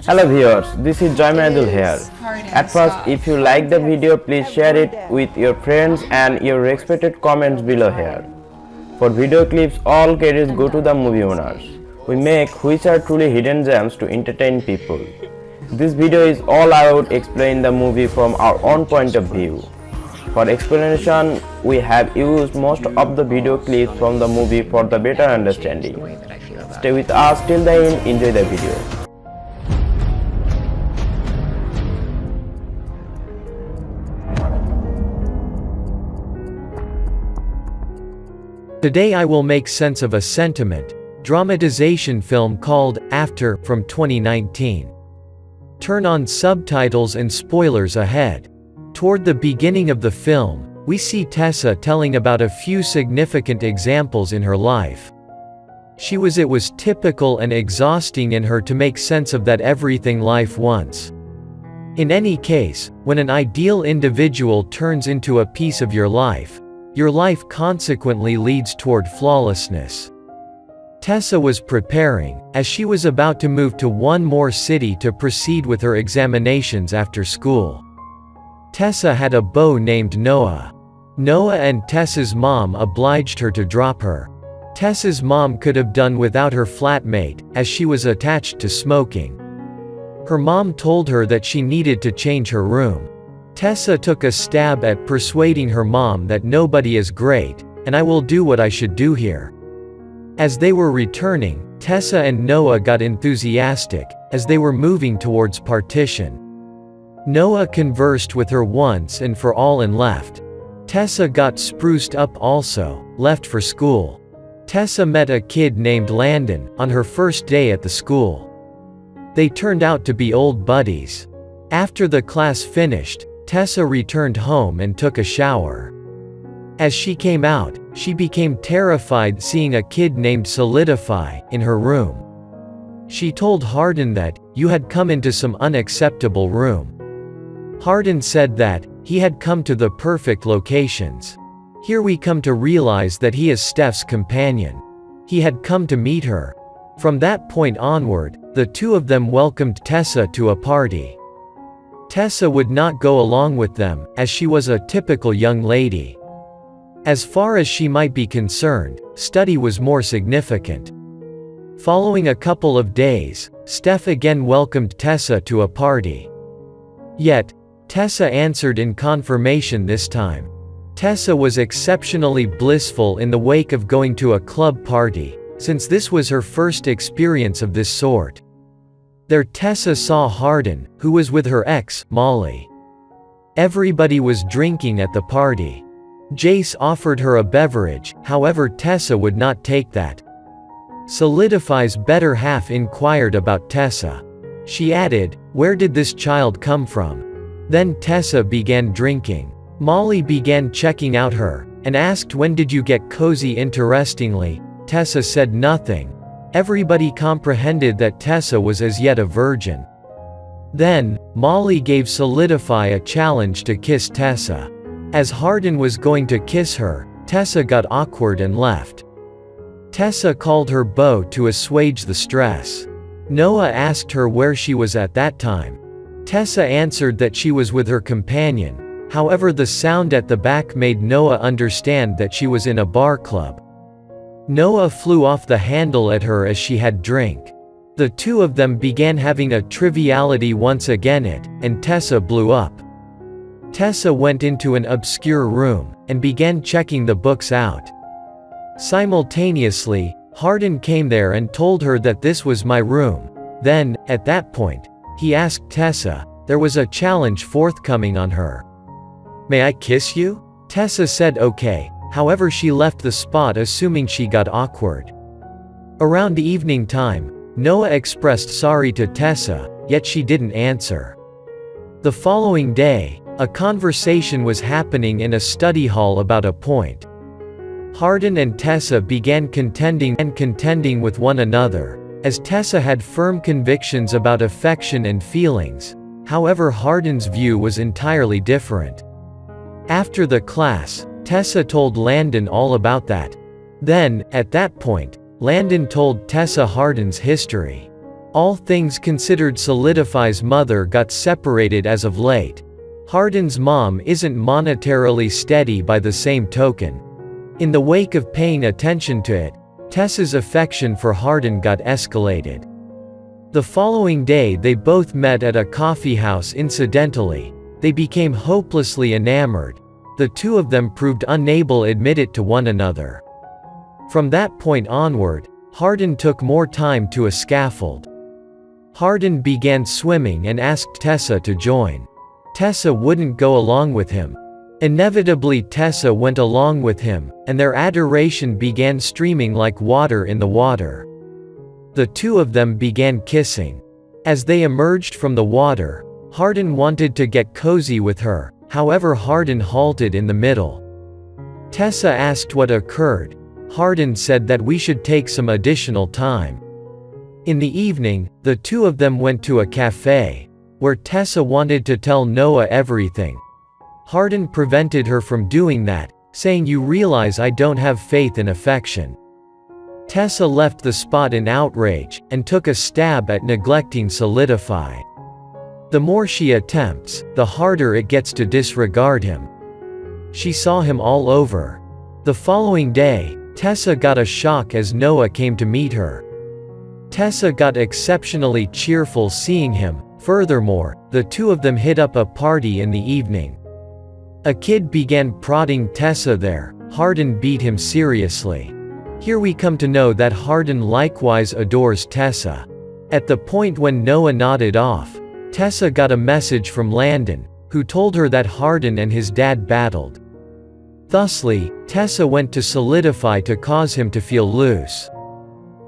Hello viewers, this is Joymahidul here. At first, if you like the video, please share it with your friends and your respected comments below here. For video clips, all credits go to the movie owners. We make which are truly hidden gems to entertain people. This video is all about explaining the movie from our own point of view. For explanation, we have used most of the video clips from the movie for the better understanding. Stay with us till the end, enjoy the video. Today I will make sense of a sentiment, dramatization film called After from 2019. Turn on subtitles and spoilers ahead. Toward the beginning of the film, we see Tessa telling about a few significant examples in her life. It was typical and exhausting in her to make sense of that everything life wants. In any case, when an ideal individual turns into a piece of your life consequently leads toward flawlessness. Tessa was preparing, as she was about to move to one more city to proceed with her examinations after school. Tessa had a beau named Noah. Noah and Tessa's mom obliged her to drop her. Tessa's mom could have done without her flatmate, as she was attached to smoking. Her mom told her that she needed to change her room. Tessa took a stab at persuading her mom that nobody is great, and I will do what I should do here. As they were returning, Tessa and Noah got enthusiastic, as they were moving towards partition. Noah conversed with her once and for all and left. Tessa got spruced up also, left for school. Tessa met a kid named Landon on her first day at the school. They turned out to be old buddies. After the class finished, Tessa returned home and took a shower. As she came out, she became terrified seeing a kid named Solidify in her room. She told Hardin that, "You had come into some unacceptable room." Hardin said that, he had come to the perfect locations. Here we come to realize that he is Steph's companion. He had come to meet her. From that point onward, the two of them welcomed Tessa to a party. Tessa would not go along with them, as she was a typical young lady. As far as she might be concerned, study was more significant. Following a couple of days, Steph again welcomed Tessa to a party. Yet, Tessa answered in confirmation this time. Tessa was exceptionally blissful in the wake of going to a club party, since this was her first experience of this sort. There Tessa saw Hardin, who was with her ex, Molly. Everybody was drinking at the party. Jace offered her a beverage, however Tessa would not take that. Solidify's better half inquired about Tessa. She added, "Where did this child come from?" Then Tessa began drinking. Molly began checking out her, and asked, "When did you get cozy?" Interestingly, Tessa said nothing. Everybody comprehended that Tessa was as yet a virgin. Then, Molly gave Solidify a challenge to kiss Tessa. As Hardin was going to kiss her, Tessa got awkward and left. Tessa called her beau to assuage the stress. Noah asked her where she was at that time. Tessa answered that she was with her companion, however the sound at the back made Noah understand that she was in a bar club. Noah flew off the handle at her as she had drink. The two of them began having a triviality once again and Tessa blew up. Tessa went into an obscure room, and began checking the books out. Simultaneously, Hardin came there and told her that this was my room. Then, at that point, he asked Tessa, there was a challenge forthcoming on her. "May I kiss you?" Tessa said okay. However she left the spot assuming she got awkward. Around evening time, Noah expressed sorry to Tessa, yet she didn't answer. The following day, a conversation was happening in a study hall about a point. Hardin and Tessa began contending with one another, as Tessa had firm convictions about affection and feelings. However, Hardin's view was entirely different. After the class, Tessa told Landon all about that. Then, at that point, Landon told Tessa Hardin's history. All things considered, Solidify's mother got separated as of late. Hardin's mom isn't monetarily steady by the same token. In the wake of paying attention to it, Tessa's affection for Hardin got escalated. The following day they both met at a coffee house. Incidentally, they became hopelessly enamored. The two of them proved unable to admit it to one another. From that point onward, Hardin took more time to a scaffold. Hardin began swimming and asked Tessa to join. Tessa wouldn't go along with him. Inevitably Tessa went along with him, and their adoration began streaming like water in the water. The two of them began kissing. As they emerged from the water, Hardin wanted to get cozy with her, however Hardin halted in the middle. Tessa asked what occurred. Hardin said that we should take some additional time. In the evening, the two of them went to a cafe, where Tessa wanted to tell Noah everything. Hardin prevented her from doing that, saying, "You realize I don't have faith in affection." Tessa left the spot in outrage, and took a stab at neglecting Solidify. The more she attempts, the harder it gets to disregard him. She saw him all over. The following day, Tessa got a shock as Noah came to meet her. Tessa got exceptionally cheerful seeing him. Furthermore, the two of them hit up a party in the evening. A kid began prodding Tessa there. Hardin beat him seriously. Here we come to know that Hardin likewise adores Tessa. At the point when Noah nodded off, Tessa got a message from Landon, who told her that Hardin and his dad battled. Thusly, Tessa went to Solidify to cause him to feel loose.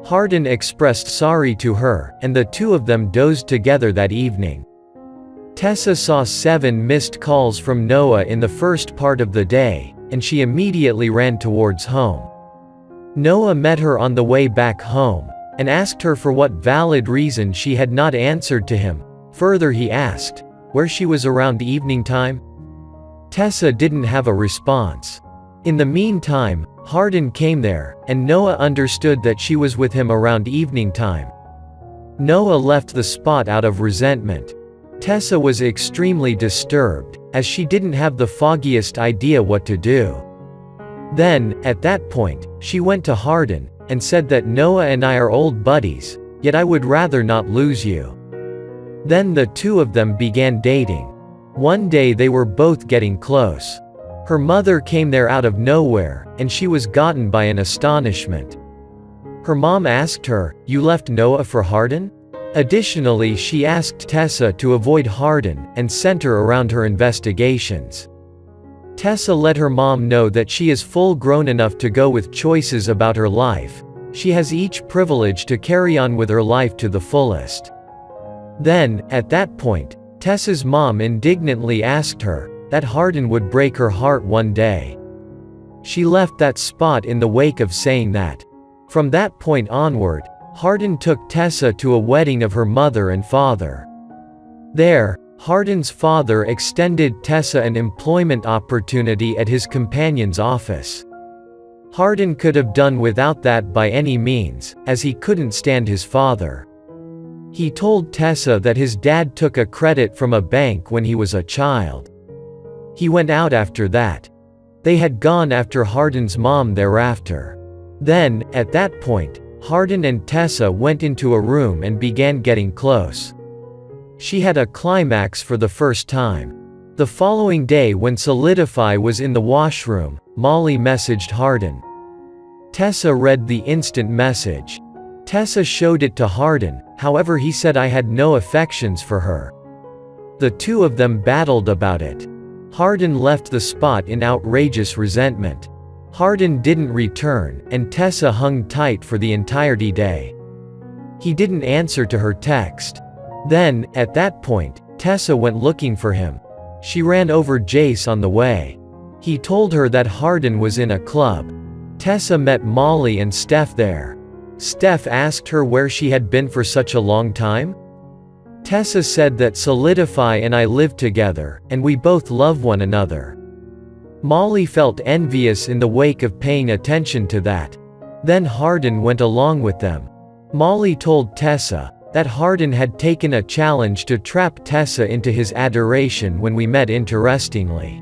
Hardin expressed sorry to her, and the two of them dozed together that evening. Tessa saw 7 missed calls from Noah in the first part of the day, and she immediately ran towards home. Noah met her on the way back home, and asked her for what valid reason she had not answered to him. Further, he asked where she was around evening time. Tessa didn't have a response. In the meantime, Hardin came there, and Noah understood that she was with him around evening time. Noah left the spot out of resentment. Tessa was extremely disturbed, as she didn't have the foggiest idea what to do. Then, at that point, she went to Hardin, and said that Noah and I are old buddies, yet I would rather not lose you. Then the two of them began dating. One day they were both getting close. Her mother came there out of nowhere, and she was gotten by an astonishment. Her mom asked her, "You left Noah for Hardin?" Additionally, she asked Tessa to avoid Hardin, and sent her around her investigations. Tessa let her mom know that she is full grown enough to go with choices about her life. She has each privilege to carry on with her life to the fullest. Then, at that point, Tessa's mom indignantly asked her that Hardin would break her heart one day. She left that spot in the wake of saying that. From that point onward, Hardin took Tessa to a wedding of her mother and father. There, Hardin's father extended Tessa an employment opportunity at his companion's office. Hardin could have done without that by any means, as he couldn't stand his father. He told Tessa that his dad took a credit from a bank when he was a child. He went out after that. They had gone after Hardin's mom thereafter. Then, at that point, Hardin and Tessa went into a room and began getting close. She had a climax for the first time. The following day when Solidify was in the washroom, Molly messaged Hardin. Tessa read the instant message. Tessa showed it to Hardin, however he said I had no affections for her. The two of them battled about it. Hardin left the spot in outrageous resentment. Hardin didn't return, and Tessa hung tight for the entirety day. He didn't answer to her text. Then, at that point, Tessa went looking for him. She ran over Jace on the way. He told her that Hardin was in a club. Tessa met Molly and Steph there. Steph asked her where she had been for such a long time. Tessa said that Solidify and I live together, and we both love one another. Molly felt envious in the wake of paying attention to that. Then Hardin went along with them. Molly told Tessa that Hardin had taken a challenge to trap Tessa into his adoration when we met. Interestingly,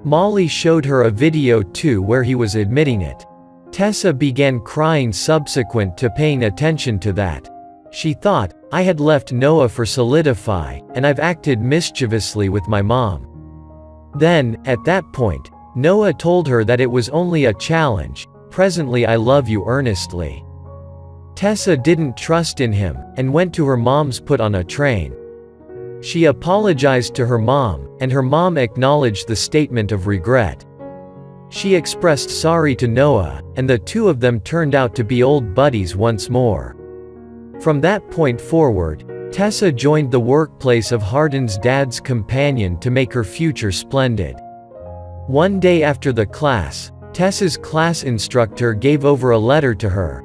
Molly showed her a video too where he was admitting it. Tessa began crying subsequent to paying attention to that. She thought, "I had left Noah for Solidify, and I've acted mischievously with my mom." Then, at that point, Noah told her that it was only a challenge. "Presently I love you earnestly." Tessa didn't trust in him, and went to her mom's put on a train. She apologized to her mom, and her mom acknowledged the statement of regret. She expressed sorry to Noah, and the two of them turned out to be old buddies once more. From that point forward, Tessa joined the workplace of Hardin's dad's companion to make her future splendid. One day after the class, Tessa's class instructor gave over a letter to her.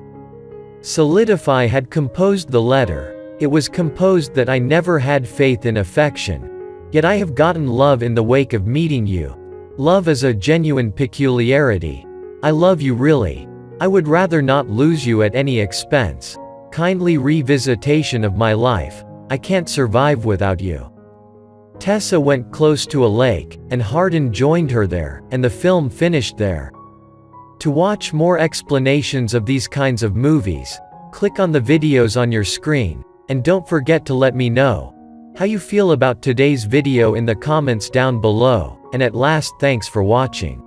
Solidify had composed the letter. It was composed that I never had faith in affection. Yet I have gotten love in the wake of meeting you. Love is a genuine peculiarity. I love you really. I would rather not lose you at any expense. Kindly revisitation of my life. I can't survive without you. Tessa went close to a lake, and Hardin joined her there, and the film finished there. To watch more explanations of these kinds of movies, click on the videos on your screen, and don't forget to let me know how you feel about today's video in the comments down below, and at last thanks for watching.